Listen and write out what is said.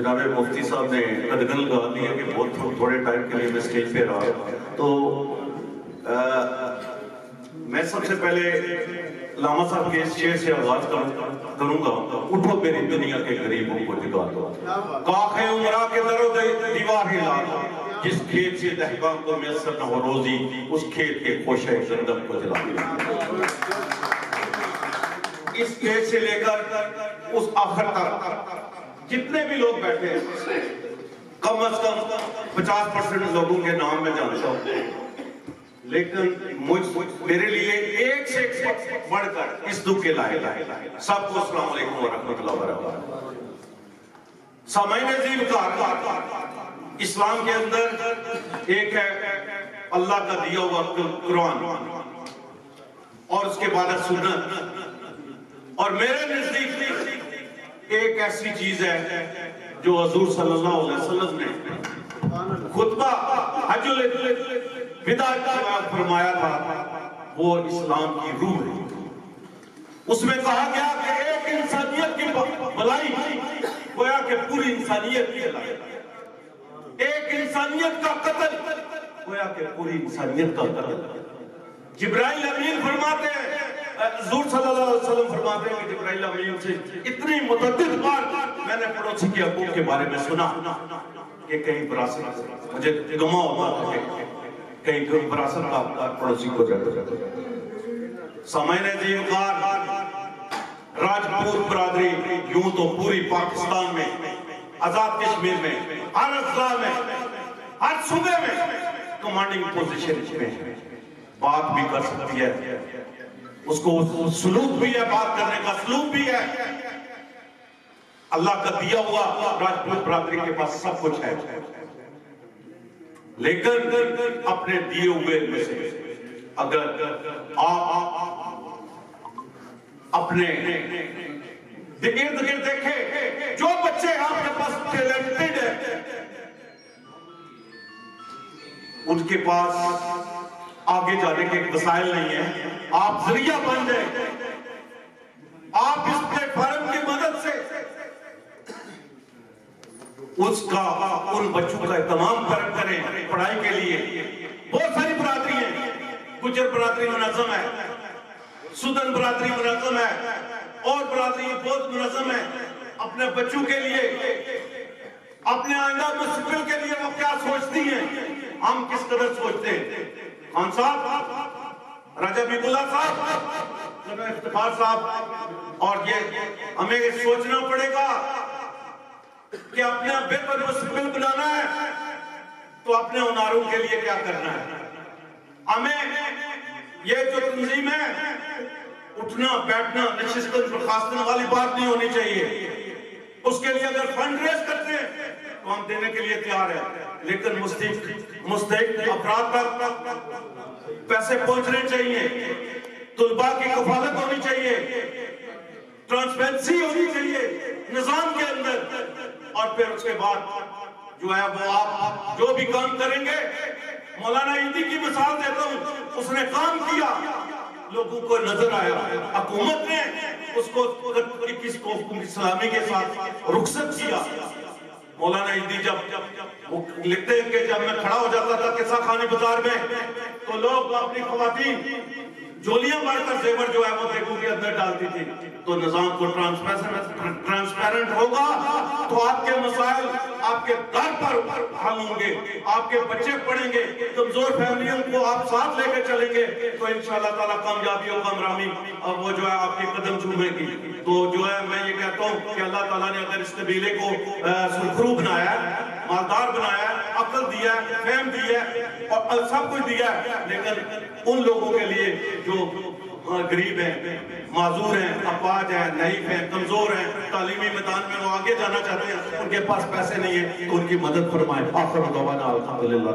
जनाब मुफ्ती साहब ने कदगन लगा दिया कि बहुत थोड़े टाइम के लिए मैं स्टेज पे रहा, तो मैं सबसे पहले लामा साहब के इस शेर से आगाज करूंगा। उठो मेरी दुनिया के गरीबों को जगा दो, काखे उमरा के दरो दीवार हिला दो, जिस खेत से दहकाम को मैसर न हो रोजी, उस खेत के खोशे गंदम को जला दो। इस खेत से लेकर उस आखिर तक जितने भी लोग बैठे हैं, कम से कम 50% लोगों के नाम मैं जानता हूं, लेकिन मेरे लिए एक से एक बढ़कर इस दुख के लायक सबको अस्सलाम वालेकुम व रहमतुल्लाहि व बरकातहू। सामाईन अज़ीम का इस्लाम के अंदर एक है अल्लाह का दिया हुआ कुरान और उसके बाद सुन्नत, और मेरे नजदीक एक ऐसी चीज है जो हुजूर सल्लल्लाहु अलैहि वसल्लम ने खुतबा हज्जुल विदा का फरमाया था, वो इस्लाम की रूह है। उसमें कहा गया कि एक इंसानियत की भलाई गोया कि पूरी इंसानियत की भलाई, एक इंसानियत का कत्ल गोया कि पूरी इंसानियत का कत्ल। जिब्राइल अमीन फरमाते हैं, हुजूर सल्लल्लाहु अलैहि वसल्लम फरमाते हैं कि जिब्राइल अमीन से इतनी मुतअद्दिद बार मैंने पड़ोसी के हकूक के बारे में सुना कि कहीं विरासत मुझे गमा होता था, कहीं विरासत का पड़ोसी को जाता। सामाईन अज़ीम का राजपूत बरादरी यूं तो पूरी पाकिस्तान में, आजाद कश्मीर में, हर अजला में, हर सूबे में कमांडिंग पोजीशन में बात भी कर सकती है, उसको सलूक भी है, बात करने का सलूक भी है। अल्लाह का दिया हुआ राजपूत बरादरी के पास सब कुछ है, लेकिन अपने दिए हुए में से अगर आप अपने इर्द गिर्द देखें, जो बच्चे आपके पास टैलेंटेड है, उनके पास आगे जाने के वसाइल नहीं है, आप जरिया बन जाए। आप इस प्लेटफॉर्म की मदद से उसका उन बच्चों का तमाम फर्क करें पढ़ाई के लिए। बहुत सारी बरादरी है, गुजर बरादरी मुनज़्ज़म है, सुदन बरादरी मुनज़्ज़म है, और बरादरी बहुत मुनज़्ज़म है। अपने बच्चों के लिए, अपने आइंदा मुस्तक़बिल के लिए वो क्या सोचती हैं, हम किस कदर सोचते हैं। खान साहब, राजा बिबुल्ला साहब, इफ्तिखार साहब, और ये हमें सोचना पड़ेगा कि अपना बेहतर मुस्तक़बिल बनाना है तो अपने हुनरों के लिए क्या करना है। हमें ये जो तंजीम है, उठना बैठना नशिस्तन बर्खास्तन वाली बात नहीं होनी चाहिए। उसके लिए अगर फंड रेज करते हैं तो हम देने के लिए तैयार है, लेकिन मुस्तहिक अफराद तक पैसे पहुंचने चाहिए, तुलबा की कफालत होनी चाहिए, ट्रांसपेरेंसी होनी चाहिए निजाम के अंदर, और फिर उसके बाद जो है वो आप जो भी काम करेंगे, मौलाना ईदी की मिसाल देता हूं, उसने काम किया, लोगों को नजर आया, हुकूमत ने उसको 21 को इस्लामी के साथ रुखसत किया। मौलाना ईदी जब लिखते हैं कि जब मैं खड़ा हो जाता था किस्सा खानी बाजार में, तो लोग अपनी खवातीन जोलियां मारकर जेवर जो है वो बेगों के अंदर डालती थी। तो निजाम को ट्रांसपेरेंट होगा तो आपके मसाइल आपके दर पर हल होंगे, आपके बच्चे पढ़ेंगे, कमजोर फैमिलियों को आप साथ लेकर चलेंगे तो इंशाअल्लाह ताला कामयाबी और कामरानी और वो जो है आपके कदम चूमेगी। तो जो है मैं ये कहता हूँ कि अल्लाह ताला ने अगर इस कबीले को सुरखरू बनाया, मालदार बनाया, अकल दिया, फहम दिया और सब कुछ दिया, लेकिन उन लोगों के लिए जो गरीब हैं, माजूर हैं, अपाज हैं, नईफ हैं, कमजोर हैं, तालीमी मैदान में वो आगे जाना चाहते हैं, उनके पास पैसे नहीं है, तो उनकी मदद फरमाए। आखिर दवाना अल्हम्दुलिल्लाह।